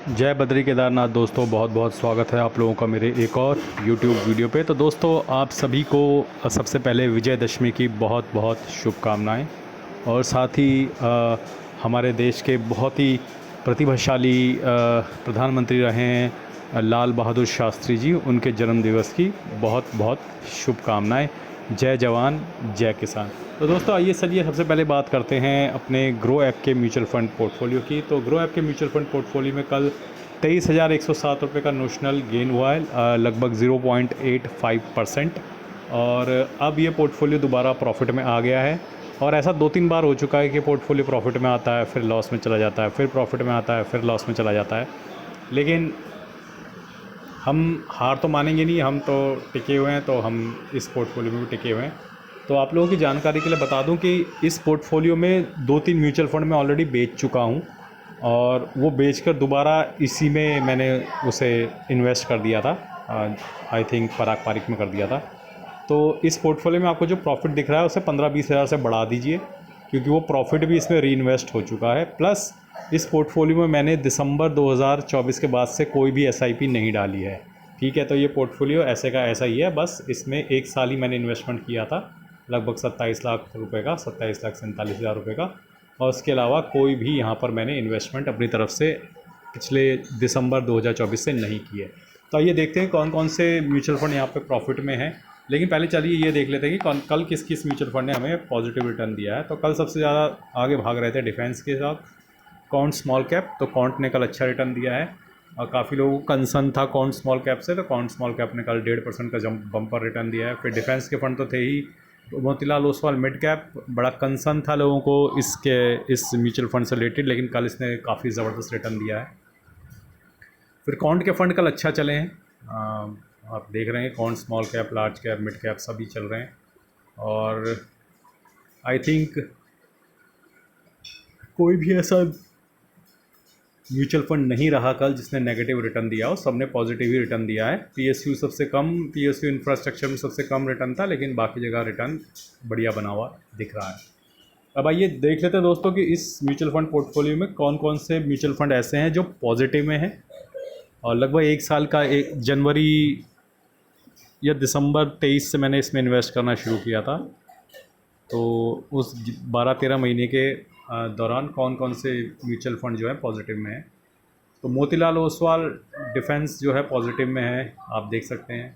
जय बद्री केदारनाथ दोस्तों, बहुत बहुत स्वागत है आप लोगों का मेरे एक और YouTube वीडियो पे। तो दोस्तों, आप सभी को सबसे पहले विजयदशमी की बहुत बहुत शुभकामनाएं। और साथ ही हमारे देश के बहुत ही प्रतिभाशाली प्रधानमंत्री रहे हैं लाल बहादुर शास्त्री जी, उनके जन्म दिवस की बहुत बहुत शुभकामनाएं। जय जवान जय किसान। तो दोस्तों, आइए चलिए सबसे पहले बात करते हैं अपने ग्रो ऐप के म्यूचुअल फंड पोर्टफोलियो की। तो ग्रो ऐप के म्यूचुअल फंड पोर्टफोलियो में कल 23,107 रुपये का नोशनल गेन हुआ है, लगभग 0.85%। और अब ये पोर्टफोलियो दोबारा प्रॉफिट में आ गया है। और ऐसा 2-3 बार हो चुका है कि पोर्टफोलियो प्रॉफिट में आता है, फिर लॉस में चला जाता है, फिर प्रॉफिट में आता है, फिर लॉस में चला जाता है। लेकिन हम हार तो मानेंगे नहीं, हम तो टिके हुए हैं, तो हम इस पोर्टफोलियो में भी टिके हुए हैं। तो आप लोगों की जानकारी के लिए बता दूं कि इस पोर्टफोलियो में 2-3 म्यूचुअल फंड मैं ऑलरेडी बेच चुका हूं, और वो बेचकर दोबारा इसी में मैंने उसे इन्वेस्ट कर दिया था। आई थिंक पराग पारिक में कर दिया था। तो इस पोर्टफोलियो में आपको जो प्रॉफिट दिख रहा है उसे 15-20 हज़ार से बढ़ा दीजिए, क्योंकि वो प्रॉफिट भी इसमें री इन्वेस्ट हो चुका है। प्लस इस पोर्टफोलियो में मैंने दिसंबर 2024 के बाद से कोई भी एसआईपी नहीं डाली है। ठीक है, तो ये पोर्टफोलियो ऐसे का ऐसा ही है। बस इसमें 1 साल ही मैंने इन्वेस्टमेंट किया था, लगभग 27 लाख रुपए का, 27,47,000 रुपये का। और उसके अलावा कोई भी यहाँ पर मैंने इन्वेस्टमेंट अपनी तरफ से पिछले दिसंबर 2024 से नहीं की है। तो आइए देखते हैं कौन कौन से म्यूचुअल फंड यहाँ पे प्रॉफिट में हैं। लेकिन पहले चलिए ये देख लेते हैं कि कल किस किस म्यूचुअल फंड ने हमें पॉजिटिव रिटर्न दिया है। तो कल सबसे ज़्यादा आगे भाग रहे थे डिफेंस के साथ कॉन्ट स्मॉल कैप। तो कॉन्ट ने कल अच्छा रिटर्न दिया है, और काफ़ी लोगों को कंसर्न था कॉन्ट स्मॉल कैप से, तो कॉन्ट स्मॉल कैप ने कल 1.5% का बम्पर रिटर्न दिया है। फिर डिफेंस के फंड तो थे ही। मोतीलाल ओसवाल मिड कैप, बड़ा कंसर्न था लोगों को इस म्यूचुअल फंड से रिलेटेड, लेकिन कल इसने काफ़ी ज़बरदस्त रिटर्न दिया है। फिर कॉन्ट के फंड कल अच्छा चले हैं। आप देख रहे हैं can't small cap, large cap, mid cap सभी चल रहे हैं। और आई थिंक कोई भी ऐसा म्यूचुअल फंड नहीं रहा कल जिसने नेगेटिव रिटर्न दिया हो, सबने पॉजिटिव ही रिटर्न दिया है। पीएसयू सबसे कम, पीएसयू इंफ्रास्ट्रक्चर में सबसे कम रिटर्न था, लेकिन बाकी जगह रिटर्न बढ़िया बना हुआ दिख रहा है। अब आइए देख लेते हैं दोस्तों कि इस म्यूचुअल फंड पोर्टफोलियो में कौन कौन से म्यूचुअल फंड ऐसे हैं जो पॉजिटिव में हैं। और लगभग 1 साल का, 1 जनवरी या दिसंबर 23 से मैंने इसमें इन्वेस्ट करना शुरू किया था। तो उस 12-13 महीने के दौरान कौन कौन से म्यूचुअल फंड जो है पॉजिटिव में है। तो मोतीलाल ओसवाल डिफेंस जो है पॉजिटिव में है, आप देख सकते हैं।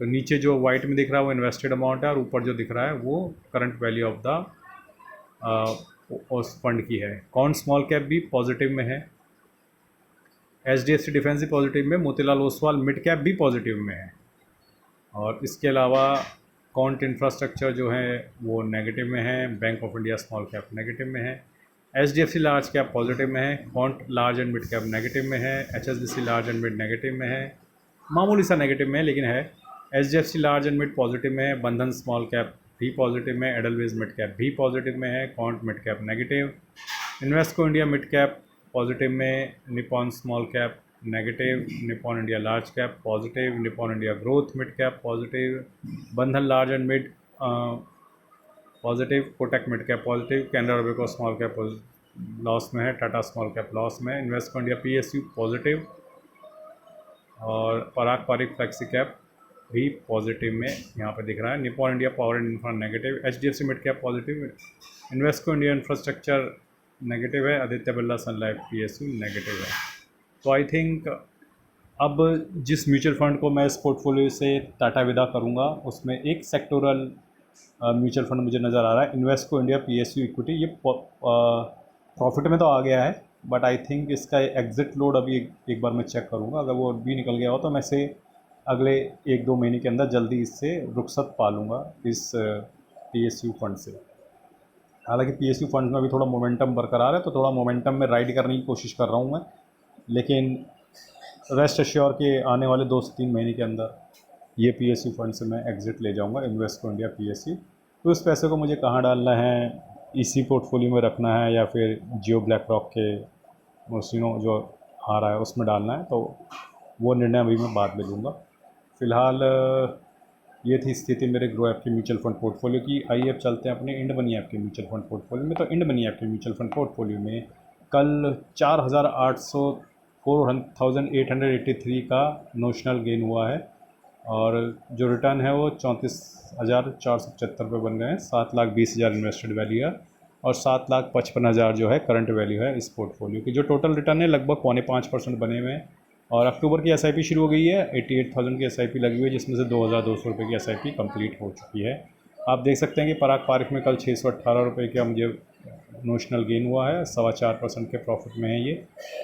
तो नीचे जो वाइट में दिख रहा है वो इन्वेस्टेड अमाउंट है, और ऊपर जो दिख रहा है वो करंट वैल्यू ऑफ द उस फंड की है। कौन स्मॉल कैप भी पॉजिटिव में है, एचडीएफसी डिफेंस भी पॉजिटिव में, मोतीलाल ओसवाल मिड कैप भी पॉजिटिव में है। और इसके अलावा कॉन्ट इंफ्रास्ट्रक्चर जो है वो नेगेटिव में है, bank of India small cap negative में है, एचडीएफसी लार्ज कैप पॉजिटिव में है, can't large and mid cap negative में है, HSBC large and mid negative में है, मामूली सा नेगेटिव में है लेकिन है, HDFC large and mid positive में है, बंधन स्मॉल कैप भी पॉजिटिव में, एडलवेज मिड कैप भी पॉजिटिव में है, can't mid cap negative, Invesco India mid cap positive में, Nippon small cap negative, Nippon India large cap positive, Nippon India growth mid cap positive, Bandhan large and mid positive, Kotak mid cap positive, Canara Robeco small cap loss में है, Tata small cap loss में, इन्वेस्टको India PSU positive, और Parag Parikh flexi cap भी positive में यहाँ पे दिख रहा है। Nippon India power and infra negative, HDFC mid cap positive, Invesco India infrastructure negative है, Aditya Birla sun life PSU negative है। तो आई थिंक अब जिस म्यूचुअल फंड को मैं इस पोर्टफोलियो से टाटा विदा करूँगा उसमें एक सेक्टोरल म्यूचुअल फंड मुझे नज़र आ रहा है, इन्वेस्को इंडिया पीएसयू इक्विटी। ये प्रॉफिट में तो आ गया है, बट आई थिंक इसका एग्ज़िट लोड अभी एक बार मैं चेक करूँगा। अगर वो भी निकल गया हो तो मैं इसे अगले 1-2 महीने के अंदर जल्दी इससे रुखसत पा लूँगा इस पीएसयू फंड से। हालांकि पीएसयू फंड में भी थोड़ा मोमेंटम बरकरार है, तो थोड़ा मोमेंटम में राइड करने की कोशिश कर रहा हूँ मैं, लेकिन रेस्ट एश्योर के आने वाले 2 से 3 महीने के अंदर ये पीएसयू फंड से मैं एग्ज़िट ले जाऊंगा, इन्वेस्टको इंडिया पीएसयू। तो उस पैसे को मुझे कहाँ डालना है, इसी पोर्टफोलियो में रखना है या फिर जियो ब्लैक रॉक के मोसिनो जो आ रहा है उसमें डालना है, तो वो निर्णय अभी मैं बाद में लूँगा। फ़िलहाल ये थी स्थिति मेरे ग्रो ऐप के म्यूचुअल फंड पोर्टफोलियो की। आइए अब चलते हैं अपने इंड मनी ऐप के म्यूचुअल फंड पोर्टफोलियो में। तो इंड मनी ऐप के म्यूचुअल फंड पोर्टफोलियो में कल 4883 का नोशनल गेन हुआ है और जो रिटर्न है वो 34,475 रुपये बन गए हैं। 7,20,000 इन्वेस्टेड वैल्यू है और 7,55,000 जो है करंट वैल्यू है इस पोर्टफोलियो की। जो टोटल रिटर्न है लगभग 4.5% बने हुए हैं और अक्टूबर की एसआईपी शुरू हो गई है। 88,000 की एसआईपी लगी हुई है जिसमें से 2,200 रुपये की एसआईपी कंप्लीट हो चुकी है। आप देख सकते हैं कि पराग पारिक में कल 618 रुपये का मुझे नोशनल गेन हुआ है, 4.25% के प्रॉफिट में है ये।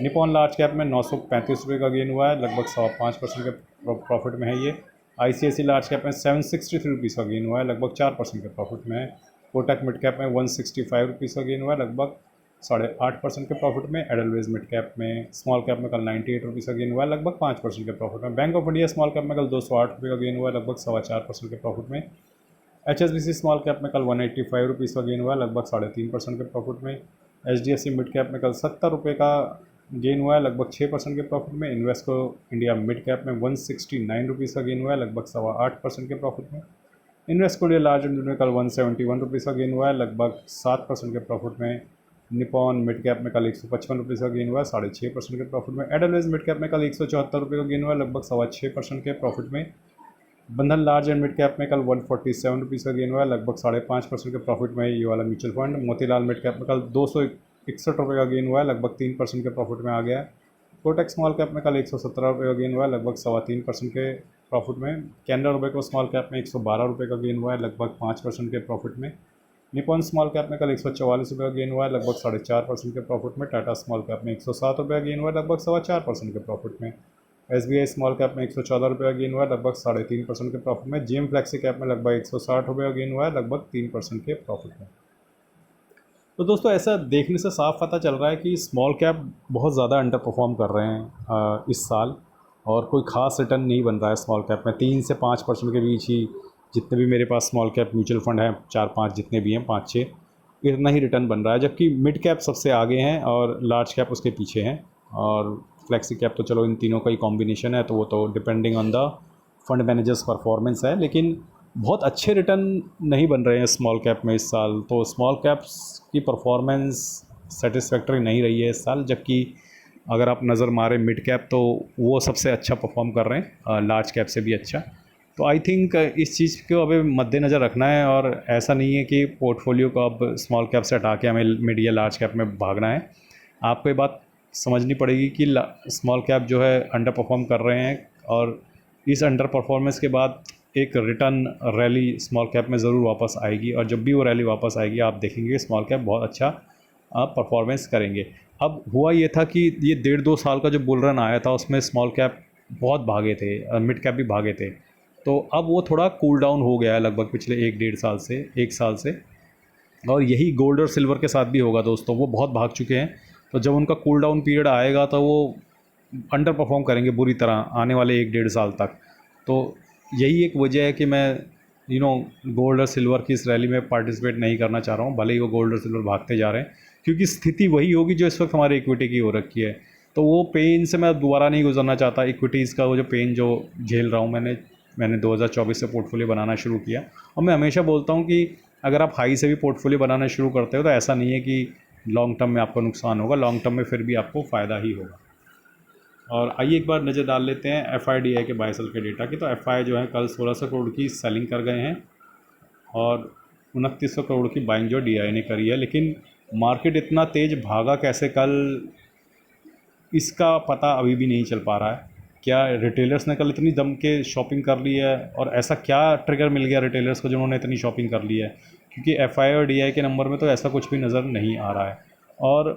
निपॉन लार्ज कैप में 935 रुपये का गेन हुआ है, लगभग 5.25% के प्रॉफिट में है ये। आईसीआईसी लार्ज कैप में 763 रुपीज़ का गेन हुआ है, लगभग 4% के प्रॉफिट में है। कोटक मिड कैप में 165 रुपीज़ का गेन हुआ है, लगभग 8.5% के प्रॉफिट में। एडलवेज मिड कैप में स्मॉल कैप में कल 98 रुपीज़ का गेन हुआ है, लगभग 5% के प्रॉफिट में। Bank of India small cap में कल 208 रुपये का गेन हुआ है, लगभग 4.25% के प्रॉफिट में। HSBC स्मॉल कैप में कल 185 रुपीज़ का गेन हुआ है, लगभग 3.5% के प्रॉफिट में। HDFC मिड कैप में कल 70 रुपये का गेन हुआ है, लगभग 6% के प्रॉफिट में। इन्वेस्को इंडिया मिड कैप में 169 रुपीज़ का गेन हुआ है, लगभग 8.25% के प्रॉफिट में। इन्वेस्को इंडिया लार्ज में कल 171 रुपीज़ का गेन हुआ है, लगभग 7% के प्रॉफिट में। निपॉन मिड कैप में कल 155 रुपीज़ का गेन हुआ है, 6.5% के प्रॉफिट में। एडलवेज मिड कैप में कल 174 रुपये का गेन हुआ है, लगभग 6.25% के प्रॉफिट में। बंधन लार्ज एंड मिड कैप में कल 147 रुपीज़ का गेन हुआ है, लगभग 5.5% के प्रॉफिट में ये वाला mutual fund. Motilal mid cap में कल 261 रुपये का गेन हुआ है, लगभग 3% के प्रॉफिट में आ गया है। कोटक स्मॉल कैप में कल 117 रुपये का गेन हुआ है, लगभग 3.25% के प्रॉफिट में। कैनरा रोबेको स्मॉल कैप में 112 रुपये का गेन हुआ है, लगभग 5% के प्रॉफिट में। निपॉन स्मॉल कैप में कल 144 रुपये का गेन हुआ है, लगभग 4.5% के प्रॉफिट में। टाटा स्मॉल कैप में 107 रुपये का गेन हुआ है, लगभग 4.25% के प्रॉफिट में। SBI स्मॉल कैप में 114 रुपये का गेन हुआ है, लगभग 3.5% के प्रॉफिट में। GM फ्लेक्सी कैप में लगभग 160 रुपये का गेन हुआ है, लगभग 3% के प्रॉफिट में। तो दोस्तों ऐसा देखने से साफ पता चल रहा है कि स्मॉल कैप बहुत ज़्यादा अंडर परफॉर्म कर रहे हैं इस साल और कोई ख़ास रिटर्न नहीं बन रहा है स्मॉल कैप में। 3 से 5% के बीच ही जितने भी मेरे पास स्मॉल कैप म्यूचुअल फंड हैं, 4-5 जितने भी हैं, 5-6, इतना ही रिटर्न बन रहा है। जबकि मिड कैप सबसे आगे हैं और लार्ज कैप उसके पीछे हैं और फ्लेक्सी कैप तो चलो इन तीनों का ही कॉम्बिनेशन है, तो वो तो depending on the fund managers performance है। लेकिन बहुत अच्छे रिटर्न नहीं बन रहे हैं स्मॉल कैप में इस साल। तो स्मॉल कैप्स की परफॉर्मेंस सेटिस्फैक्टरी नहीं रही है इस साल। जबकि अगर आप नज़र मारें मिड कैप तो वो सबसे अच्छा परफॉर्म कर रहे हैं, लार्ज कैप से भी अच्छा। तो आई थिंक इस चीज़ को अभी मद्देनज़र रखना है और ऐसा नहीं है कि पोर्टफोलियो को अब स्मॉल कैप से हटा के हमें मिड या लार्ज कैप में भागना है। आपको ये बात समझनी पड़ेगी कि स्मॉल कैप जो है अंडर परफॉर्म कर रहे हैं और इस अंडर परफॉर्मेंस के बाद एक रिटर्न रैली स्मॉल कैप में ज़रूर वापस आएगी और जब भी वो रैली वापस आएगी आप देखेंगे स्मॉल कैप बहुत अच्छा परफॉर्मेंस करेंगे। अब हुआ ये था कि ये 1.5-2 साल का जो बुल रन आया था उसमें स्मॉल कैप बहुत भागे थे, मिड कैप भी भागे थे। तो अब वो थोड़ा कूल डाउन हो गया है लगभग पिछले 1 साल से और यही गोल्ड और सिल्वर के साथ भी होगा दोस्तों। वो बहुत भाग चुके हैं, तो जब उनका कूल डाउन पीरियड आएगा तो वो अंडर परफॉर्म करेंगे बुरी तरह आने वाले 1-1.5 साल तक। तो यही एक वजह है कि मैं गोल्ड और सिल्वर की इस रैली में पार्टिसिपेट नहीं करना चाह रहा हूँ, भले ही वो गोल्ड और सिल्वर भागते जा रहे हैं, क्योंकि स्थिति वही होगी जो इस वक्त हमारे इक्विटी की हो रखी है। तो वो पेन से मैं दोबारा नहीं गुजरना चाहता। इक्विटीज़ का वो जो पेन जो झेल रहा हूँ मैंने 2024 से पोर्टफोलियो बनाना शुरू किया और मैं हमेशा बोलता हूँ कि अगर आप हाई से भी पोर्टफोलियो बनाना शुरू करते हो तो ऐसा नहीं है कि लॉन्ग टर्म में आपको नुकसान होगा, लॉन्ग टर्म में फिर भी आपको फ़ायदा ही होगा। और आइए एक बार नज़र डाल लेते हैं FIDI के बाय सेल के डेटा की। तो FI जो है कल 1600 करोड़ की सेलिंग कर गए हैं और 2900 करोड़ की बाइंग जो DI ने करी है। लेकिन मार्केट इतना तेज़ भागा कैसे कल, इसका पता अभी भी नहीं चल पा रहा है। क्या रिटेलर्स ने कल इतनी दम के शॉपिंग कर ली है और ऐसा क्या ट्रिगर मिल गया रिटेलर्स को जिन्होंने इतनी शॉपिंग कर ली है, क्योंकि FI और DI के नंबर में तो ऐसा कुछ भी नज़र नहीं आ रहा है। और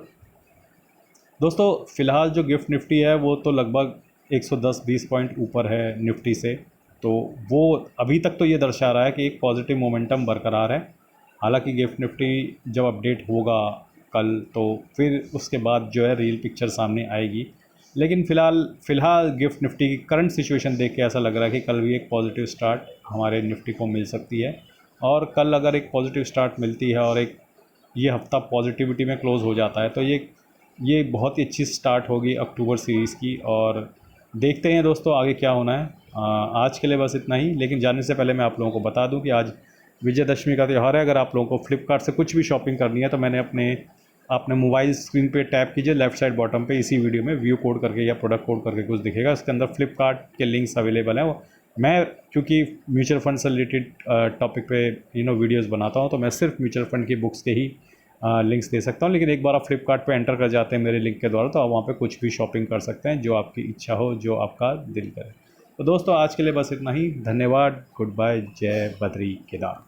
दोस्तों फ़िलहाल जो गिफ्ट निफ्टी है वो तो लगभग 110-20 पॉइंट ऊपर है निफ्टी से, तो वो अभी तक तो ये दर्शा रहा है कि एक पॉजिटिव मोमेंटम बरकरार है। हालांकि गिफ्ट निफ्टी जब अपडेट होगा कल तो फिर उसके बाद जो है रियल पिक्चर सामने आएगी। लेकिन फ़िलहाल गिफ्ट निफ्टी की करंट सिचुएशन देख के ऐसा लग रहा है कि कल भी एक पॉजिटिव स्टार्ट हमारे निफ्टी को मिल सकती है। और कल अगर एक पॉजिटिव स्टार्ट मिलती है और एक ये हफ्ता पॉजिटिविटी में क्लोज़ हो जाता है तो ये बहुत ही अच्छी स्टार्ट होगी अक्टूबर सीरीज़ की। और देखते हैं दोस्तों आगे क्या होना है। आज के लिए बस इतना ही। लेकिन जाने से पहले मैं आप लोगों को बता दूं कि आज विजयदशमी का त्यौहार है। अगर आप लोगों को फ्लिपकार्ट से कुछ भी शॉपिंग करनी है तो मैंने अपने आपने मोबाइल स्क्रीन पे टैप कीजिए, लेफ्ट साइड बॉटम पे इसी वीडियो में व्यू कोड करके या प्रोडक्ट कोड करके कुछ दिखेगा, इसके अंदर फ्लिपकार्ट के लिंक्स अवेलेबल हैं। मैं क्योंकि म्यूचुअल फंड से रिलेटेड टॉपिक पे वीडियोस बनाता हूँ, तो मैं सिर्फ म्यूचुअल फंड की बुक्स के ही लिंक्स दे सकता हूँ। लेकिन एक बार आप फ्लिपकार्ट पे एंटर कर जाते हैं मेरे लिंक के द्वारा, तो आप वहाँ पे कुछ भी शॉपिंग कर सकते हैं जो आपकी इच्छा हो, जो आपका दिल करे। तो दोस्तों आज के लिए बस इतना ही। धन्यवाद, गुड बाय, जय बद्री केदार।